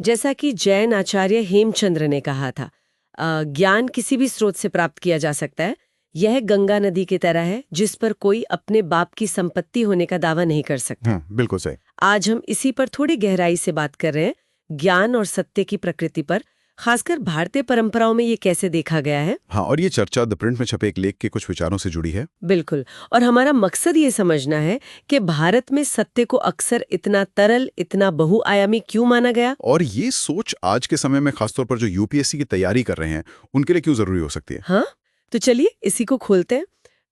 जैसा कि जैन आचार्य हेमचंद्र ने कहा था, ज्ञान किसी भी स्रोत से प्राप्त किया जा सकता है। यह गंगा नदी की तरह है जिस पर कोई अपने बाप की संपत्ति होने का दावा नहीं कर सकता। बिल्कुल सही। आज हम इसी पर थोड़ी गहराई से बात कर रहे हैं, ज्ञान और सत्य की प्रकृति पर, खासकर भारतीय परंपराओं में ये कैसे देखा गया है। हाँ, और ये चर्चा द प्रिंट में छपे एक लेख के कुछ विचारों से जुड़ी है। बिल्कुल। और हमारा मकसद ये समझना है कि भारत में सत्य को अक्सर इतना तरल, इतना बहुआयामी क्यों माना गया, और ये सोच आज के समय में खासतौर पर जो यूपीएससी की तैयारी कर रहे हैं उनके लिए क्यों जरूरी हो सकती है। हाँ, तो चलिए इसी को खोलते हैं।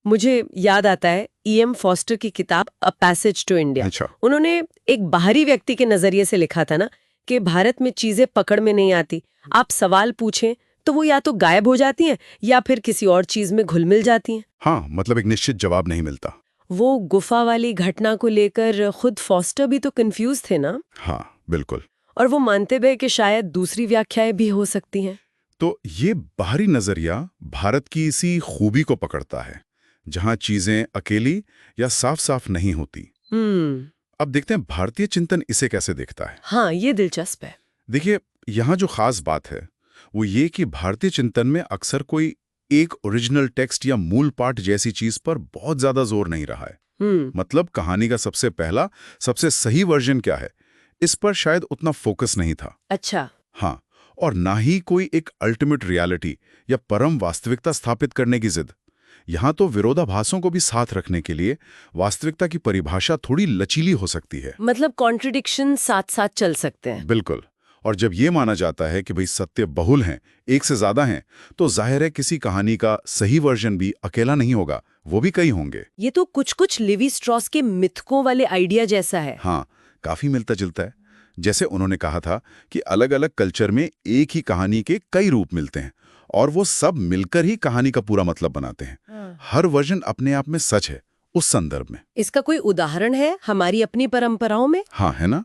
मुझे याद आता है E.M. फॉस्टर की किताब अ पैसेज टू इंडिया। अच्छा। उन्होंने एक बाहरी व्यक्ति के नजरिए से लिखा था ना कि भारत में चीजें पकड़ में नहीं आती। आप सवाल पूछें तो वो या तो गायब हो जाती हैं या फिर किसी और चीज में घुल मिल जाती हैं। हाँ, मतलब एक निश्चित जवाब नहीं मिलता। वो गुफा वाली घटना को लेकर खुद फॉस्टर भी तो कंफ्यूज थे ना। हाँ, बिल्कुल। और वो मानते भी कि शायद दूसरी व्याख्याएं भी हो सकती हैं। तो ये बाहरी नजरिया भारत की इसी खूबी को पकड़ता है, जहां चीजें अकेली या साफ साफ नहीं होती। अब देखते हैं भारतीय चिंतन इसे कैसे देखता है। हाँ, ये दिलचस्प है। देखिए, यहाँ जो खास बात है वो ये कि भारतीय चिंतन में अक्सर कोई एक ओरिजिनल टेक्स्ट या मूल पाठ जैसी चीज पर बहुत ज्यादा जोर नहीं रहा है। मतलब कहानी का सबसे पहला, सबसे सही वर्जन क्या है, इस पर शायद उतना फोकस नहीं था। अच्छा। हाँ, और ना ही कोई एक अल्टीमेट रियलिटी या परम वास्तविकता स्थापित करने की जिद। यहाँ तो विरोधाभासों को भी साथ रखने के लिए वास्तविकता की परिभाषा थोड़ी लचीली हो सकती है। मतलब कॉन्ट्रडिक्शन साथ साथ चल सकते हैं। बिल्कुल। और जब ये माना जाता है कि भाई सत्य बहुल हैं, एक से ज्यादा हैं, तो जाहिर है किसी कहानी का सही वर्जन भी अकेला नहीं होगा, वो भी कई होंगे। ये तो कुछ लेवी स्ट्रॉस के मिथकों वाले आइडिया जैसा है। हाँ, काफी मिलता जुलता है। जैसे उन्होंने कहा था कि अलग अलग कल्चर में एक ही कहानी के कई रूप मिलते हैं और वो सब मिलकर ही कहानी का पूरा मतलब बनाते हैं। हर वर्जन अपने आप में सच है उस संदर्भ में। इसका कोई उदाहरण है हमारी अपनी परंपराओं में? हाँ, है ना।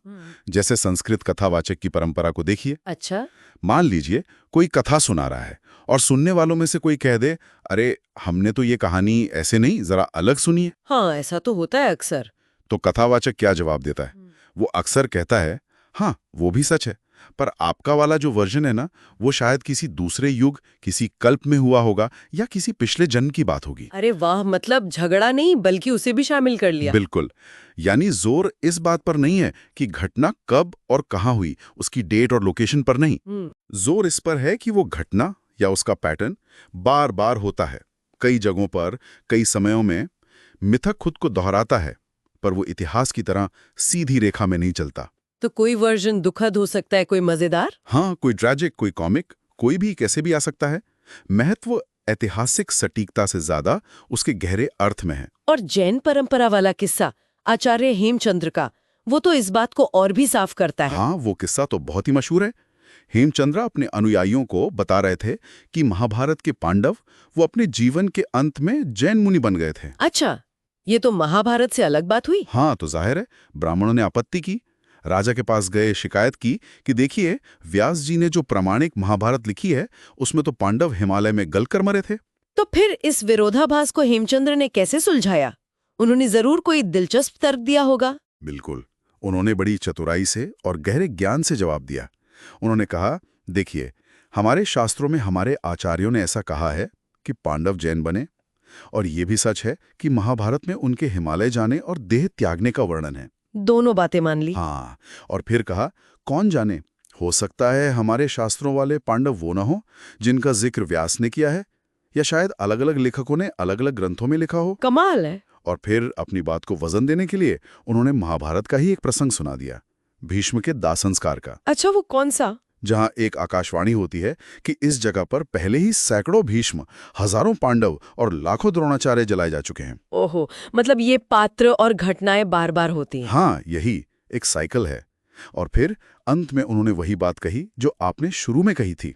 जैसे संस्कृत कथावाचक की परंपरा को देखिए। अच्छा। मान लीजिए कोई कथा सुना रहा है और सुनने वालों में से कोई कह दे, अरे हमने तो ये कहानी ऐसे नहीं, जरा अलग सुनिए। हाँ, ऐसा तो होता है अक्सर। तो कथावाचक क्या जवाब देता है? वो अक्सर कहता है, हाँ वो भी सच है, पर आपका वाला जो वर्जन है ना, वो शायद किसी दूसरे युग, किसी कल्प में हुआ होगा या किसी पिछले जन्म की बात होगी। अरे वाह, मतलब झगड़ा नहीं बल्कि उसे भी शामिल कर लिया। बिल्कुल। यानी जोर इस बात पर नहीं है कि घटना कब और कहाँ हुई, उसकी डेट और लोकेशन पर नहीं। जोर इस पर है कि वो घटना या उसका पैटर्न बार बार होता है, कई जगहों पर, कई समयों में। मिथक खुद को दोहराता है, पर वो इतिहास की तरह सीधी रेखा में नहीं चलता। तो कोई वर्जन दुखद हो सकता है, कोई मजेदार। हाँ, कोई ट्रैजिक, कोई कॉमिक, कोई भी कैसे भी आ सकता है। महत्व ऐतिहासिक सटीकता से ज्यादा उसके गहरे अर्थ में है। और जैन परंपरा वाला किस्सा आचार्य हेमचंद्र का, वो तो इस बात को और भी साफ करता है। हाँ, वो किस्सा तो बहुत ही मशहूर है। हेमचंद्र अपने अनुयायियों को बता रहे थे कि महाभारत के पांडव वो अपने जीवन के अंत में जैन मुनि बन गए थे। अच्छा, ये तो महाभारत से अलग बात हुई। हाँ, तो जाहिर है ब्राह्मणों ने आपत्ति की, राजा के पास गए, शिकायत की कि देखिए व्यास जी ने जो प्रामाणिक महाभारत लिखी है उसमें तो पांडव हिमालय में गलकर मरे थे। तो फिर इस विरोधाभास को हेमचंद्र ने कैसे सुलझाया? उन्होंने जरूर कोई दिलचस्प तर्क दिया होगा। बिल्कुल, उन्होंने बड़ी चतुराई से और गहरे ज्ञान से जवाब दिया। उन्होंने कहा, देखिए हमारे शास्त्रों में हमारे आचार्यों ने ऐसा कहा है कि पांडव जैन बने, और ये भी सच है कि महाभारत में उनके हिमालय जाने और देह त्यागने का वर्णन है। दोनों बातें मान ली। हाँ, और फिर कहा, कौन जाने, हो सकता है हमारे शास्त्रों वाले पांडव वो न हो जिनका जिक्र व्यास ने किया है, या शायद अलग अलग लेखकों ने अलग अलग ग्रंथों में लिखा हो। कमाल है। और फिर अपनी बात को वजन देने के लिए उन्होंने महाभारत का ही एक प्रसंग सुना दिया, भीष्म के दाह संस्कार का। अच्छा, वो कौन सा? जहां एक आकाशवाणी होती है कि इस जगह पर पहले ही सैकड़ों भीष्म, हजारों पांडव और लाखों द्रोणाचार्य जलाए जा चुके हैं। ओहो, मतलब ये पात्र और घटनाएं बार बार होती हैं। हाँ, यही एक साइकिल है। और फिर अंत में उन्होंने वही बात कही जो आपने शुरू में कही थी,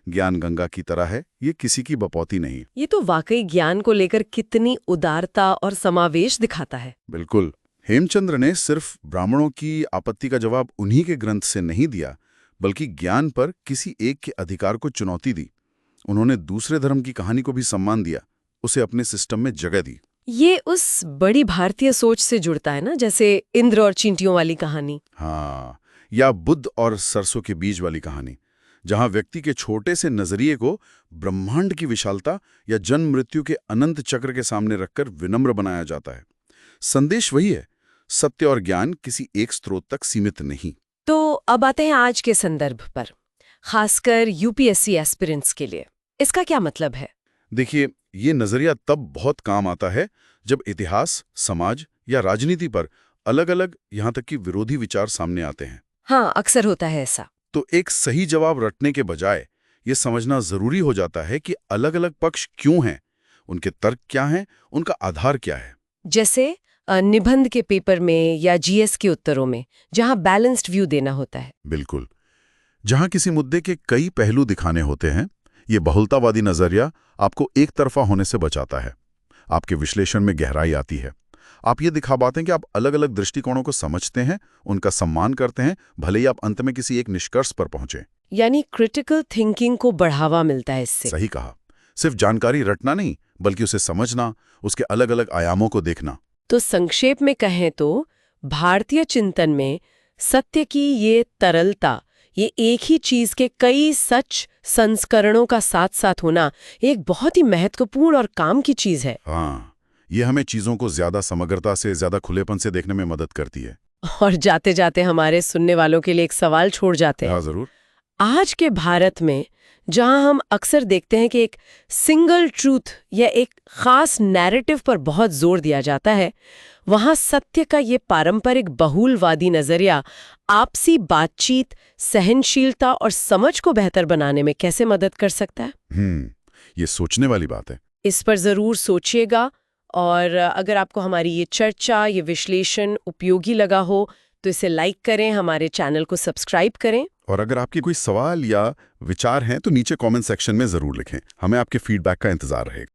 ज्ञान गंगा की तरह है, ये किसी की बपौती नहीं। ये तो वाकई ज्ञान को लेकर कितनी उदारता और समावेश दिखाता है। बिल्कुल। हेमचंद्र ने सिर्फ ब्राह्मणों की आपत्ति का जवाब उन्हीं के ग्रंथ से नहीं दिया, बल्कि ज्ञान पर किसी एक के अधिकार को चुनौती दी। उन्होंने दूसरे धर्म की कहानी को भी सम्मान दिया, उसे अपने सिस्टम में जगह दी। ये उस बड़ी भारतीय सोच से जुड़ता है ना, जैसे इंद्र और चींटियों वाली कहानी। हाँ, या बुद्ध और सरसों के बीज वाली कहानी, जहां व्यक्ति के छोटे से नजरिए को ब्रह्मांड की विशालता या जन्म मृत्यु के अनंत चक्र के सामने रखकर विनम्र बनाया जाता है। संदेश वही है, सत्य और ज्ञान किसी एक स्रोत तक सीमित नहीं। तो अब आते हैं आज के संदर्भ पर, खासकर यूपीएससी एस्पिरेंट्स के लिए। इसका क्या मतलब है? देखिए, ये नजरिया तब बहुत काम आता है जब इतिहास, समाज या राजनीति पर अलग-अलग, यहां तक कि विरोधी विचार सामने आते हैं। हाँ, अक्सर होता है ऐसा। तो एक सही जवाब रटने के बजाय ये समझना जरूरी हो जाता है कि अलग-अलग पक्ष क्यों हैं, उनके तर्क क्या हैं, उनका आधार क्या है। जैसे निबंध के पेपर में या जीएस के उत्तरों में, जहां बैलेंस्ड व्यू देना होता है। बिल्कुल। जहां किसी मुद्दे के कई पहलू दिखाने होते हैं, ये बहुलतावादी नजरिया आपको एक तरफा होने से बचाता है। आपके विश्लेषण में गहराई आती है। आप ये दिखा पाते हैं कि आप अलग-अलग दृष्टिकोणों को समझते हैं, उनका सम्मान करते हैं, भले ही आप अंत में किसी एक निष्कर्ष पर पहुंचे। यानी क्रिटिकल थिंकिंग को बढ़ावा मिलता है इससे। सही कहा। सिर्फ जानकारी रटना नहीं, बल्कि उसे समझना, उसके अलग-अलग आयामों को देखना। तो संक्षेप में कहें तो भारतीय चिंतन में सत्य की ये तरलता, ये एक ही चीज के कई सच संस्करणों का साथ साथ होना एक बहुत ही महत्वपूर्ण और काम की चीज है। हाँ, ये हमें चीजों को ज्यादा समग्रता से, ज्यादा खुलेपन से देखने में मदद करती है। और जाते जाते हमारे सुनने वालों के लिए एक सवाल छोड़ जाते हैं। हाँ, जरूर। आज के भारत में जहां हम अक्सर देखते हैं कि एक सिंगल ट्रूथ या एक खास नैरेटिव पर बहुत जोर दिया जाता है, वहां सत्य का ये पारंपरिक बहुलवादी नजरिया आपसी बातचीत, सहनशीलता और समझ को बेहतर बनाने में कैसे मदद कर सकता है? ये सोचने वाली बात है। इस पर जरूर सोचिएगा, और अगर आपको हमारी ये चर्चा, ये विश्लेषण उपयोगी लगा हो तो इसे लाइक करें, हमारे चैनल को सब्सक्राइब करें। और अगर आपके कोई सवाल या विचार हैं तो नीचे कमेंट सेक्शन में जरूर लिखें। हमें आपके फीडबैक का इंतजार रहेगा।